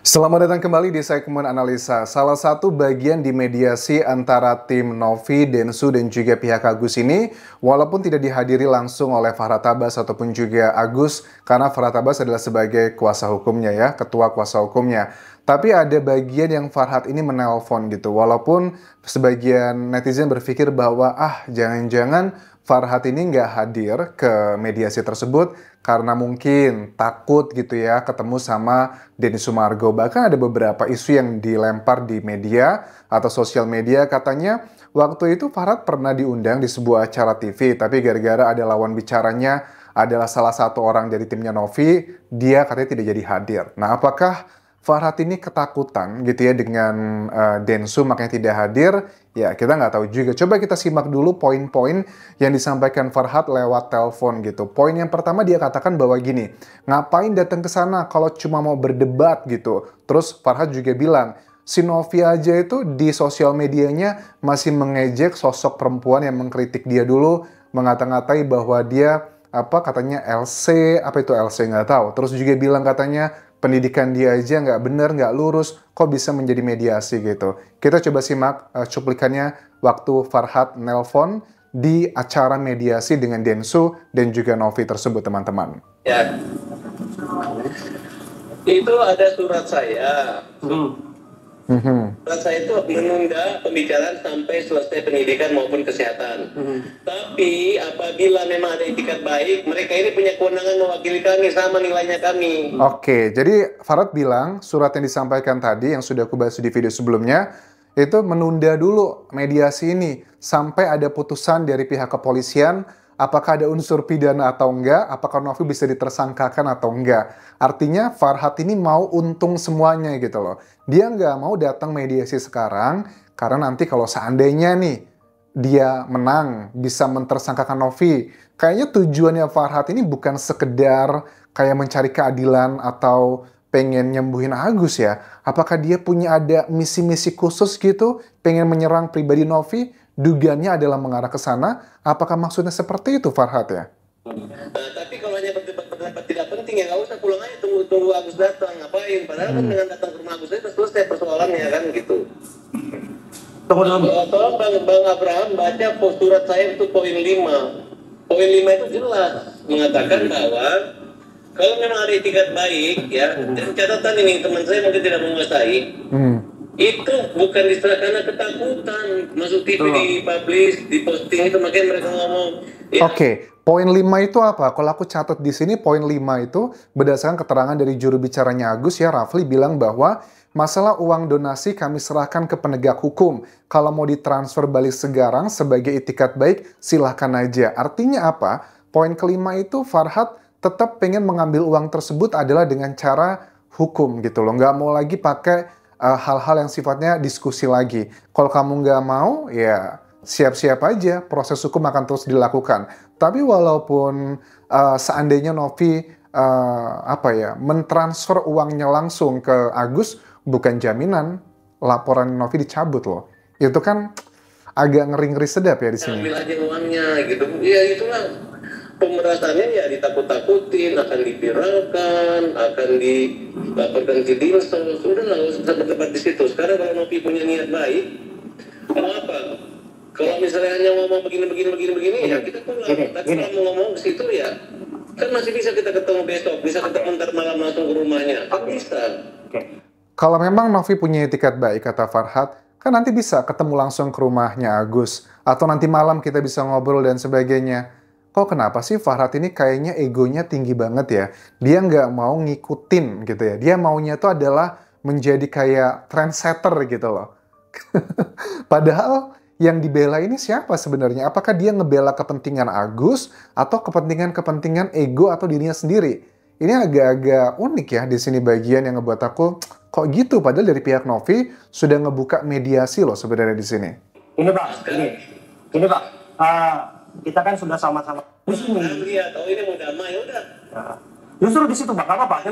Selamat datang kembali di segmen analisa. Salah satu bagian di mediasi antara tim Novi, Densu, dan juga pihak Agus ini, walaupun tidak dihadiri langsung oleh Farhad Abbas ataupun juga Agus, karena Farhad Abbas adalah sebagai kuasa hukumnya ya, ketua kuasa hukumnya. Tapi ada bagian yang Farhad ini menelpon gitu, walaupun sebagian netizen berpikir bahwa jangan-jangan Farhad ini nggak hadir ke mediasi tersebut karena mungkin takut gitu ya ketemu sama Denny Sumargo. Bahkan ada beberapa isu yang dilempar di media atau sosial media, katanya waktu itu Farhad pernah diundang di sebuah acara TV, tapi gara-gara ada lawan bicaranya adalah salah satu orang dari timnya Novi, dia katanya tidak jadi hadir. Nah, apakah Farhad ini ketakutan gitu ya dengan Densu makanya tidak hadir? Ya, kita nggak tahu juga. Coba kita simak dulu poin-poin yang disampaikan Farhad lewat telepon gitu. Poin yang pertama dia katakan bahwa gini, ngapain datang ke sana kalau cuma mau berdebat gitu. Terus Farhad juga bilang, si Novi aja itu di sosial medianya masih mengejek sosok perempuan yang mengkritik dia dulu, mengata-ngatai bahwa dia katanya LC, apa itu LC nggak tahu. Terus juga bilang katanya pendidikan dia aja nggak bener, nggak lurus, kok bisa menjadi mediasi gitu. Kita coba simak cuplikannya waktu Farhad nelpon di acara mediasi dengan Densu dan juga Novi tersebut, teman-teman. Ya, itu ada surat saya. Surat saya itu menunda pembicaraan sampai selesai pendidikan maupun kesehatan. Tapi apabila memang ada itikat baik, mereka ini punya kewenangan mewakili kami sama nilainya kami. Oke, jadi Farhad bilang surat yang disampaikan tadi yang sudah aku bahas di video sebelumnya itu menunda dulu mediasi ini sampai ada putusan dari pihak kepolisian. Apakah ada unsur pidana atau enggak, apakah Novi bisa ditersangkakan atau enggak. Artinya Farhad ini mau untung semuanya gitu loh. Dia nggak mau datang mediasi sekarang, karena nanti kalau seandainya nih dia menang, bisa mentersangkakan Novi. Kayaknya tujuannya Farhad ini bukan sekedar kayak mencari keadilan atau pengen nyembuhin Agus ya. Apakah dia punya ada misi-misi khusus gitu, pengen menyerang pribadi Novi? Dugaannya adalah mengarah ke sana. Apakah maksudnya seperti itu, Farhad ya? Nah, tapi kalau hanya berdebat tidak penting ya nggak usah, pulang aja, tunggu Agus datang. Ngapain? Padahal kan dengan datang ke rumah Agus itu selesai persoalannya kan gitu. Tolong Bang Abraham baca surat saya itu poin 5. Poin 5 itu jelas mengatakan bahwa kalau memang ada itikat baik ya, dan catatan ini teman saya mungkin tidak menguasai. Itu bukan diserah karena ketakutan masuk TV, dipublish, diposting, itu makanya mereka ngomong. Ya. Oke, poin 5 itu apa? Kalau aku catat di sini poin 5 itu berdasarkan keterangan dari juru bicaranya Agus ya, Rafli bilang bahwa masalah uang donasi kami serahkan ke penegak hukum. Kalau mau ditransfer balik sekarang sebagai itikat baik, silahkan aja. Artinya apa? Poin kelima itu Farhad tetap pengen mengambil uang tersebut adalah dengan cara hukum gitu loh. Nggak mau lagi pakai hal-hal yang sifatnya diskusi lagi. Kalau kamu nggak mau, ya siap-siap aja, proses hukum akan terus dilakukan. Tapi walaupun seandainya Novi mentransfer uangnya langsung ke Agus, bukan jaminan laporan Novi dicabut loh. Itu kan agak ngeri-ngeri sedap ya di sini. Ambil aja uangnya gitu. Ya itulah pemerasannya, ya ditakut-takutin, akan dipiralkan, akan dilaporkan ke Dinsos. Sudah lah, usah berdebat di situ. Sekarang kalau Novi punya niat baik, kenapa? Kalau misalnya hanya ngomong begini, ya kita pulang. Tapi kalau mau ngomong ke situ ya, kan masih bisa kita ketemu besok, bisa ketemu ntar malam langsung ke rumahnya, kan bisa. Kalau memang Novi punya etikat baik, kata Farhad, kan nanti bisa ketemu langsung ke rumahnya Agus. Atau nanti malam kita bisa ngobrol dan sebagainya. Kok kenapa sih Farhad ini kayaknya egonya tinggi banget ya? Dia nggak mau ngikutin gitu ya. Dia maunya itu adalah menjadi kayak trendsetter gitu loh. Padahal yang dibela ini siapa sebenarnya? Apakah dia ngebela kepentingan Agus atau kepentingan-kepentingan ego atau dirinya sendiri? Ini agak-agak unik ya di sini bagian yang ngebuat aku kok gitu. Padahal dari pihak Novi sudah ngebuka mediasi loh sebenarnya di sini. Ini Pak. Kita kan sudah sama-sama di sini. Lihat, ini mau damai, udah. Nah, justru di situ Bang, apa Pak?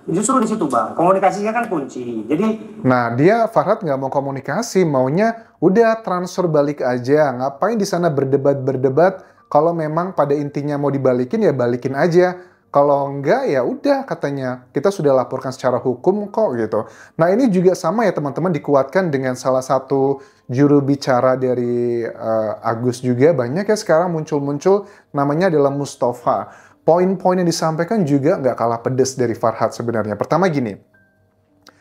Justru di situ Bang, komunikasinya kan kunci. Jadi, nah dia Farhad nggak mau komunikasi, maunya udah transfer balik aja. Ngapain di sana berdebat? Kalau memang pada intinya mau dibalikin ya balikin aja. Kalau enggak ya udah katanya kita sudah laporkan secara hukum kok gitu. Nah ini juga sama ya teman-teman, dikuatkan dengan salah satu juru bicara dari Agus juga. Banyak ya sekarang muncul-muncul, namanya adalah Mustafa. Poin-poin yang disampaikan juga nggak kalah pedes dari Farhad sebenarnya. Pertama gini,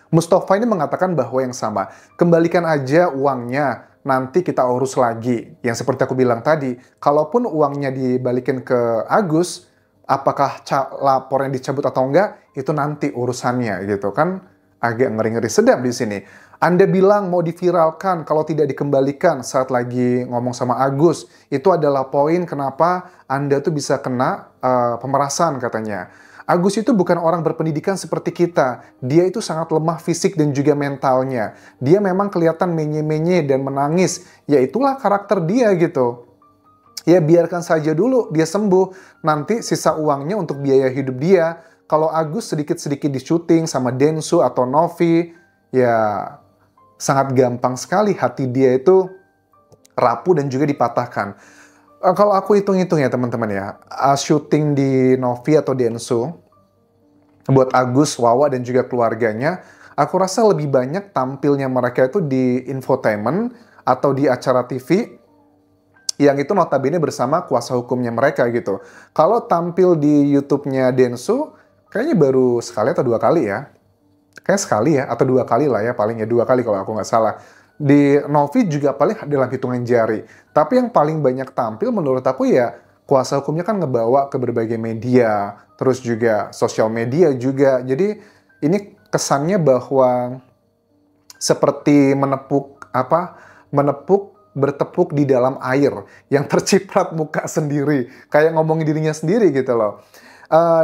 Mustafa ini mengatakan bahwa yang sama, kembalikan aja uangnya, nanti kita urus lagi. Yang seperti aku bilang tadi, kalaupun uangnya dibalikin ke Agus, apakah lapornya dicabut atau enggak, itu nanti urusannya gitu kan. Agak ngeri-ngeri sedap di sini. Anda bilang mau diviralkan kalau tidak dikembalikan saat lagi ngomong sama Agus. Itu adalah poin kenapa Anda tuh bisa kena pemerasan katanya. Agus itu bukan orang berpendidikan seperti kita. Dia itu sangat lemah fisik dan juga mentalnya. Dia memang kelihatan menye-menye dan menangis. Ya itulah karakter dia gitu. Ya biarkan saja dulu dia sembuh. Nanti sisa uangnya untuk biaya hidup dia. Kalau Agus sedikit-sedikit di syuting sama Densu atau Novi, ya sangat gampang sekali hati dia itu rapuh dan juga dipatahkan. Kalau aku hitung-hitung ya teman-teman ya, syuting di Novi atau Densu, buat Agus, Wawa, dan juga keluarganya, aku rasa lebih banyak tampilnya mereka itu di infotainment atau di acara TV, yang itu notabene bersama kuasa hukumnya mereka gitu. Kalau tampil di YouTube-nya Densu, kayaknya baru sekali atau dua kali ya. Kayaknya sekali ya, atau dua kali lah ya, paling ya 2 kali kalau aku nggak salah. Di Novi juga paling dalam hitungan jari. Tapi yang paling banyak tampil menurut aku ya kuasa hukumnya kan ngebawa ke berbagai media, terus juga sosial media juga. Jadi ini kesannya bahwa seperti menepuk bertepuk di dalam air yang terciprat muka sendiri, kayak ngomongin dirinya sendiri gitu loh.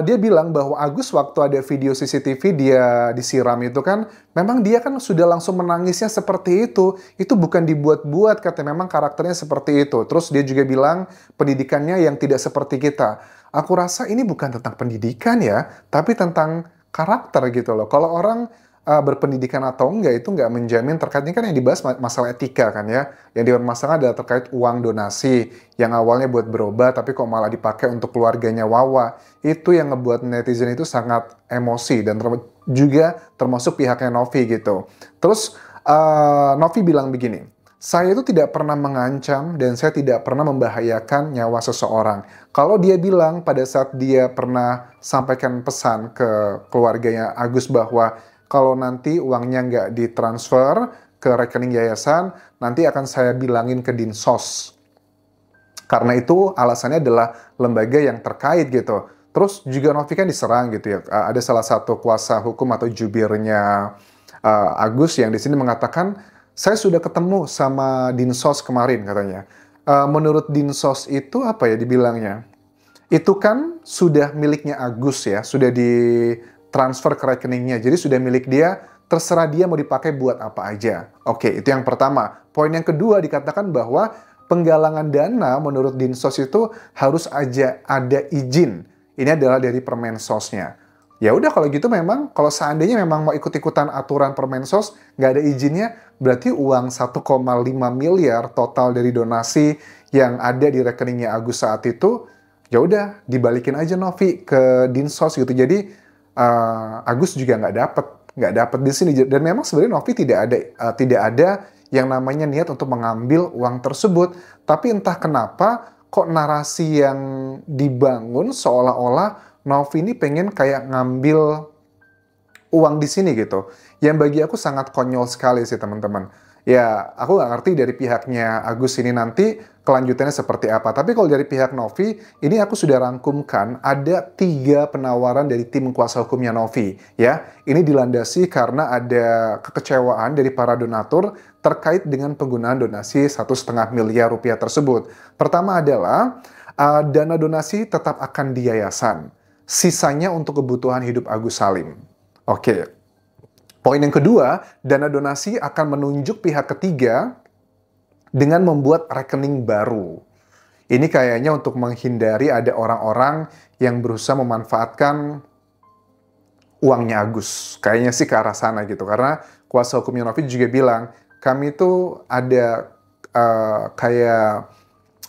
Dia bilang bahwa Agus waktu ada video CCTV dia disiram itu kan, memang dia kan sudah langsung menangisnya seperti itu bukan dibuat-buat, katanya memang karakternya seperti itu. Terus dia juga bilang pendidikannya yang tidak seperti kita. Aku rasa ini bukan tentang pendidikan ya, tapi tentang karakter gitu loh. Kalau orang berpendidikan atau enggak itu nggak menjamin, terkait ini kan yang dibahas masalah etika kan ya. Yang dipermasalahkan adalah terkait uang donasi yang awalnya buat berobat tapi kok malah dipakai untuk keluarganya Wawa. Itu yang ngebuat netizen itu sangat emosi dan juga termasuk pihaknya Novi gitu. Terus Novi bilang begini, saya itu tidak pernah mengancam dan saya tidak pernah membahayakan nyawa seseorang. Kalau dia bilang pada saat dia pernah sampaikan pesan ke keluarganya Agus bahwa kalau nanti uangnya nggak ditransfer ke rekening yayasan, nanti akan saya bilangin ke Dinsos. Karena itu alasannya adalah lembaga yang terkait gitu. Terus juga Novi kan diserang gitu ya. Ada salah satu kuasa hukum atau jubirnya Agus yang di sini mengatakan, saya sudah ketemu sama Dinsos kemarin katanya. Menurut Dinsos itu apa ya dibilangnya? Itu kan sudah miliknya Agus ya, sudah ditransfer ke rekeningnya. Jadi sudah milik dia, terserah dia mau dipakai buat apa aja. Oke, itu yang pertama. Poin yang kedua dikatakan bahwa penggalangan dana menurut Dinsos itu harus aja ada izin. Ini adalah dari Permensosnya. Ya udah kalau gitu memang, kalau seandainya memang mau ikut-ikutan aturan Permensos, nggak ada izinnya, berarti uang 1,5 miliar total dari donasi yang ada di rekeningnya Agus saat itu, ya udah dibalikin aja Novi ke Dinsos gitu. Jadi Agus juga nggak dapet di sini. Dan memang sebenarnya Novi tidak ada yang namanya niat untuk mengambil uang tersebut. Tapi entah kenapa kok narasi yang dibangun seolah-olah Novi ini pengen kayak ngambil uang di sini gitu. Yang bagi aku sangat konyol sekali sih teman-teman. Ya, aku nggak ngerti dari pihaknya Agus ini nanti kelanjutannya seperti apa. Tapi kalau dari pihak Novi, ini aku sudah rangkumkan ada 3 penawaran dari tim kuasa hukumnya Novi. Ya, ini dilandasi karena ada kekecewaan dari para donatur terkait dengan penggunaan donasi 1,5 miliar rupiah tersebut. Pertama adalah dana donasi tetap akan di yayasan. Sisanya untuk kebutuhan hidup Agus Salim. Oke. Poin yang kedua, dana donasi akan menunjuk pihak ketiga dengan membuat rekening baru. Ini kayaknya untuk menghindari ada orang-orang yang berusaha memanfaatkan uangnya Agus. Kayaknya sih ke arah sana gitu. Karena kuasa hukumnya Novi juga bilang, kami tuh ada kayak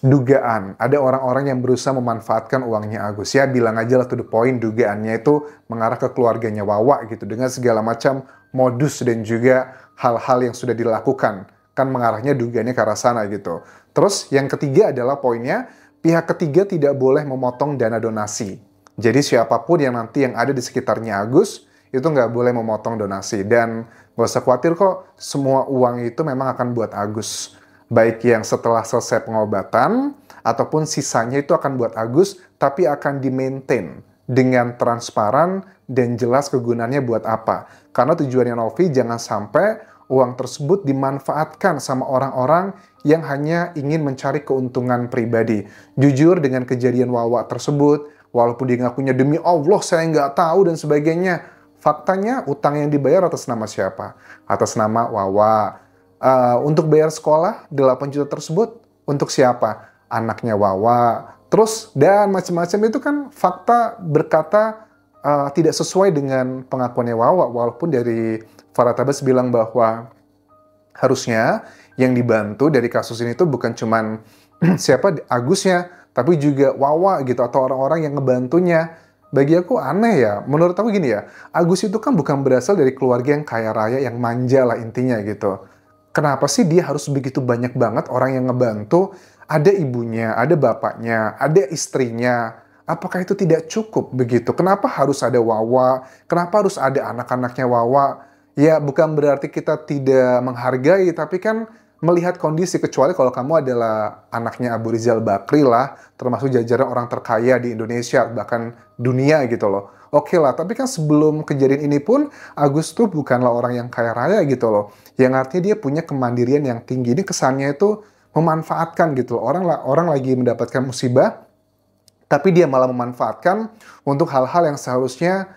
dugaan ada orang-orang yang berusaha memanfaatkan uangnya Agus. Ya bilang aja lah to the point, dugaannya itu mengarah ke keluarganya Wawa gitu dengan segala macam modus dan juga hal-hal yang sudah dilakukan. Kan mengarahnya dugaannya ke arah sana gitu. Terus yang ketiga adalah poinnya, pihak ketiga tidak boleh memotong dana donasi. Jadi siapapun yang nanti yang ada di sekitarnya Agus itu nggak boleh memotong donasi. Dan nggak usah khawatir kok, semua uang itu memang akan buat Agus. Baik yang setelah selesai pengobatan, ataupun sisanya itu akan buat Agus, tapi akan di-maintain dengan transparan dan jelas kegunaannya buat apa. Karena tujuannya Novi jangan sampai uang tersebut dimanfaatkan sama orang-orang yang hanya ingin mencari keuntungan pribadi. Jujur dengan kejadian Wawa tersebut, walaupun dia ngakunya demi Allah saya nggak tahu dan sebagainya, faktanya utang yang dibayar atas nama siapa? Atas nama Wawa. Untuk bayar sekolah 8 juta tersebut untuk siapa? Anaknya Wawa. Terus dan macam-macam itu kan fakta berkata tidak sesuai dengan pengakuannya Wawa. Walaupun dari Farah Tabas bilang bahwa harusnya yang dibantu dari kasus ini tuh bukan cuman siapa Agusnya, tapi juga Wawa gitu atau orang-orang yang ngebantunya. Bagi aku aneh ya. Menurut aku gini ya, Agus itu kan bukan berasal dari keluarga yang kaya raya, yang manja lah intinya gitu. Kenapa sih dia harus begitu banyak banget orang yang ngebantu? Ada ibunya, ada bapaknya, ada istrinya. Apakah itu tidak cukup begitu? Kenapa harus ada Wawa? Kenapa harus ada anak-anaknya Wawa? Ya bukan berarti kita tidak menghargai, tapi kan melihat kondisi, kecuali kalau kamu adalah anaknya Abu Rizal Bakri lah, termasuk jajaran orang terkaya di Indonesia, bahkan dunia gitu loh. Oke lah, tapi kan sebelum kejadian ini pun, Agus tuh bukanlah orang yang kaya raya gitu loh. Yang artinya dia punya kemandirian yang tinggi. Ini kesannya itu memanfaatkan gitu loh. Orang lagi mendapatkan musibah, tapi dia malah memanfaatkan untuk hal-hal yang seharusnya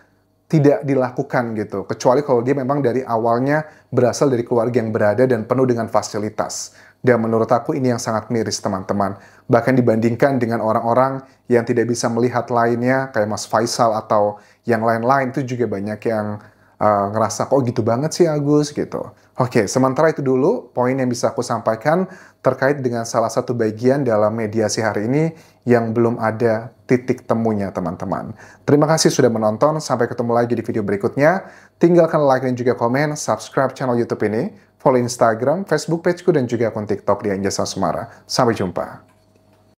tidak dilakukan gitu. Kecuali kalau dia memang dari awalnya berasal dari keluarga yang berada dan penuh dengan fasilitas. Dan menurut aku ini yang sangat miris teman-teman. Bahkan dibandingkan dengan orang-orang yang tidak bisa melihat lainnya, kayak Mas Faisal atau yang lain-lain, itu juga banyak yang ngerasa kok gitu banget sih Agus gitu. Oke, sementara itu dulu poin yang bisa aku sampaikan terkait dengan salah satu bagian dalam mediasi hari ini yang belum ada titik temunya teman-teman. Terima kasih sudah menonton, sampai ketemu lagi di video berikutnya. Tinggalkan like dan juga komen, subscribe channel YouTube ini, follow Instagram, Facebook pageku dan juga akun TikTok di Anjasa Sumara. Sampai jumpa.